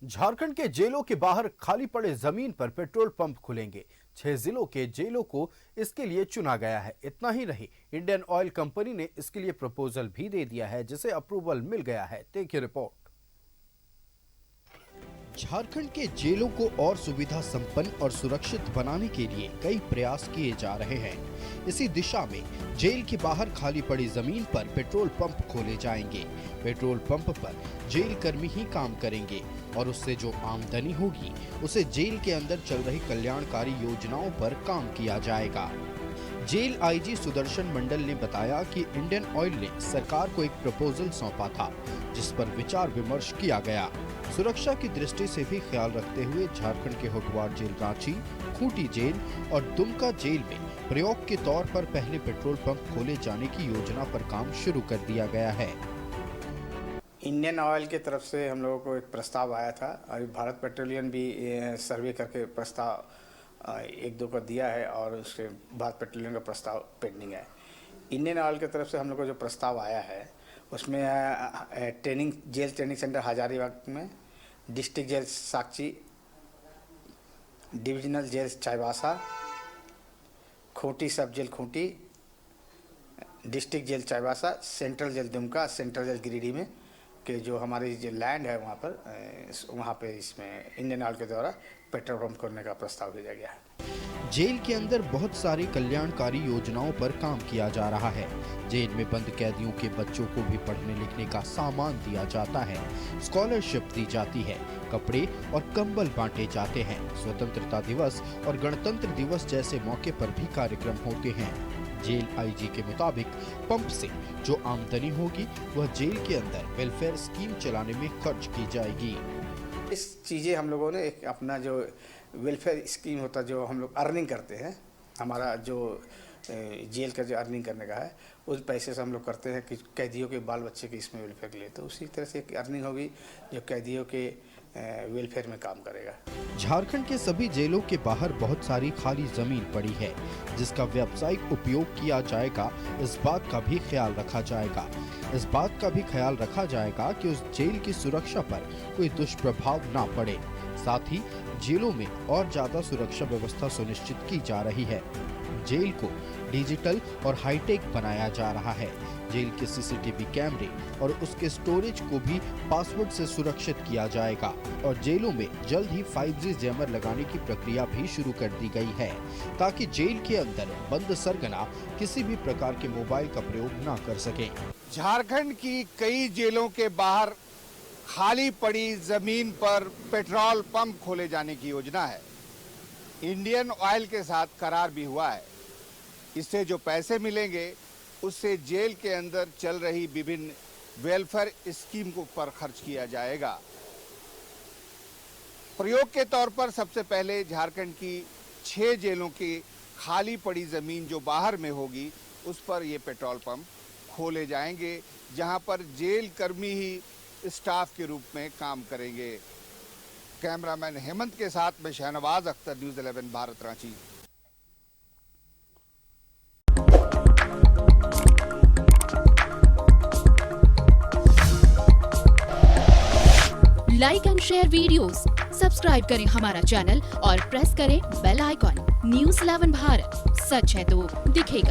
झारखंड के जेलों के बाहर खाली पड़े जमीन पर पेट्रोल पंप खुलेंगे। 6 जिलों के जेलों को इसके लिए चुना गया है। इतना ही नहीं, इंडियन ऑयल कंपनी ने इसके लिए प्रपोजल भी दे दिया है, जिसे अप्रूवल मिल गया है। देखिए रिपोर्ट। झारखंड के जेलों को और सुविधा संपन्न और सुरक्षित बनाने के लिए कई प्रयास किए जा रहे हैं। इसी दिशा में जेल के बाहर खाली पड़ी जमीन पर पेट्रोल पंप खोले जाएंगे। पेट्रोल पंप पर जेल कर्मी ही काम करेंगे और उससे जो आमदनी होगी उसे जेल के अंदर चल रही कल्याणकारी योजनाओं पर काम किया जाएगा। जेल आईजी सुदर्शन मंडल ने बताया कि इंडियन ऑयल ने सरकार को एक प्रपोजल सौंपा था, जिस पर विचार विमर्श किया गया। सुरक्षा की दृष्टि से भी ख्याल रखते हुए झारखंड के होटवार जेल रांची, खूंटी जेल और दुमका जेल में प्रयोग के तौर पर पहले पेट्रोल पंप खोले जाने की योजना पर काम शुरू कर दिया गया है। इंडियन ऑयल की तरफ से हम लोगों को एक प्रस्ताव आया था और भारत पेट्रोलियम भी सर्वे करके प्रस्ताव एक दो को दिया है और उसके बाद पेट्रोलियम का प्रस्ताव पेंडिंग है। इंडियन ऑयल की तरफ से हम लोग को जो प्रस्ताव आया है उसमें जेल ट्रेनिंग सेंटर हजारीबाग में, district jail Sakshi, divisional jail Chaibasa, Khunti sub jail Khunti, district jail Chaibasa, central jail Dumka, central jail Giridih में कि जो हमारी जो लैंड है वहाँ पे इसमें इंडियन ऑयल के द्वारा पेट्रोल पंप खोलने का प्रस्ताव भेजा गया है। जेल के अंदर बहुत सारी कल्याणकारी योजनाओं पर काम किया जा रहा है। जेल में बंद कैदियों के बच्चों को भी पढ़ने लिखने का सामान दिया जाता है, स्कॉलरशिप दी जाती है, कपड़े और कंबल बांटे जाते हैं। स्वतंत्रता दिवस और गणतंत्र दिवस जैसे मौके पर भी कार्यक्रम होते हैं। जेल आईजी के मुताबिक पंप से जो आमदनी होगी वह जेल के अंदर वेलफेयर स्कीम चलाने में खर्च की जाएगी। इस चीज़ें हम लोगों ने एक अपना जो वेलफेयर स्कीम होता है, जो हम लोग अर्निंग करते हैं, हमारा जो जेल का जो अर्निंग करने का है उस पैसे से हम लोग करते हैं कि कैदियों के बाल बच्चे के इसमें वेलफेयर के लिए, तो उसी तरह से एक अर्निंग होगी जो कैदियों के वेलफेयर में काम करेगा। झारखंड के सभी जेलों के बाहर बहुत सारी खाली जमीन पड़ी है, जिसका व्यावसायिक उपयोग किया जाएगा। इस बात का भी ख्याल रखा जाएगा कि उस जेल की सुरक्षा पर कोई दुष्प्रभाव ना पड़े। साथ ही जेलों में और ज्यादा सुरक्षा व्यवस्था सुनिश्चित की जा रही है। जेल को डिजिटल और हाईटेक बनाया जा रहा है। जेल के सीसीटीवी कैमरे और उसके स्टोरेज को भी पासवर्ड से सुरक्षित किया जाएगा और जेलों में जल्द ही 5G जैमर लगाने की प्रक्रिया भी शुरू कर दी गई है, ताकि जेल के अंदर बंद सरगना किसी भी प्रकार के मोबाइल का प्रयोग ना कर सके। झारखंड की कई जेलों के बाहर खाली पड़ी जमीन पर पेट्रोल पंप खोले जाने की योजना है। इंडियन ऑयल के साथ करार भी हुआ है। इससे जो पैसे मिलेंगे उससे जेल के अंदर चल रही विभिन्न वेलफेयर स्कीम को पर खर्च किया जाएगा। प्रयोग के तौर पर सबसे पहले झारखंड की 6 जेलों की खाली पड़ी जमीन जो बाहर में होगी उस पर ये पेट्रोल पंप खोले जाएंगे, जहां पर जेल कर्मी ही स्टाफ के रूप में काम करेंगे। कैमरामैन हेमंत के साथ में Shahnawaz Akhtar, news 11 Bharat Ranchi. Like and share videos, subscribe करें हमारा चैनल और प्रेस करें बेल आइकॉन। न्यूज़ 11 भारत, सच है तो दिखेगा।